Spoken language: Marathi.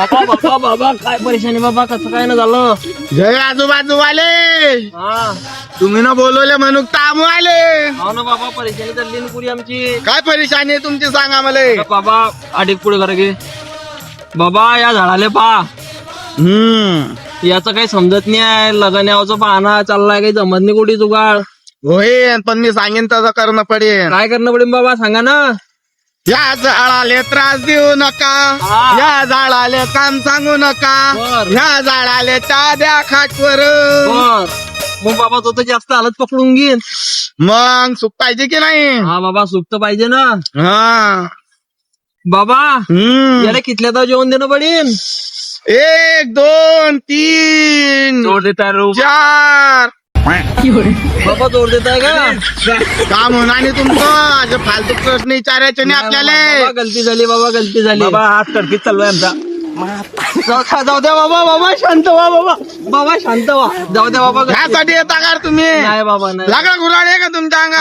बाबा बाबा बाबा काय परेशानी बाबा, कसं काय ना झालं? जय आजूबाजूवाले, हा तुम्ही ना बोलवले म्हणून तामू आले. हो ना बाबा, परेशानी चालली ना पुरी आमची. काय परेशानी आहे तुमची सांगा मला. बाबा आडिक पुढे करा गे बाबा, या झाडाले पा याचं काही समजत नाही. लग्न यावचं पाहणं चाललाय, काही जमत नाही कुठे जुगाड. होय, पण मी सांगेन तसं करणं पडेल. काय करणं पडेल बाबा, सांगा ना. या झाडाले त्रास देऊ नका, हा. या झाडाले काम सांगू नका, बर. या झाडाले चहा द्या खाटवर. बर. मग बाबा तो तर जास्त हालत पकडून घेईन. मग सुख पाहिजे की नाही. हा बाबा, सुख तर पाहिजे ना. हा. बाबा याला कितल्या तर जेवण देणं पडेल. 1 2 3 जोर देताय रो 4. बाबा, जोर देताय का? काम होणार नाही तुमचं. आज फालतू प्रश्न विचारायचे नाही आपल्याला. बाबा गलती झाली, बाबा गलती झाली. बाबा हात कडकीत चालू आहे आमचा. जाऊ द्या बाबा, बाबा शांत व्हा बाबा, बाबा शांत व्हा. जाऊ द्या बाबा. ह्यासाठी येता का रे तुम्ही. नाही बाबा, नाही. लागला घुराड आहे का तुमच्या अंगात.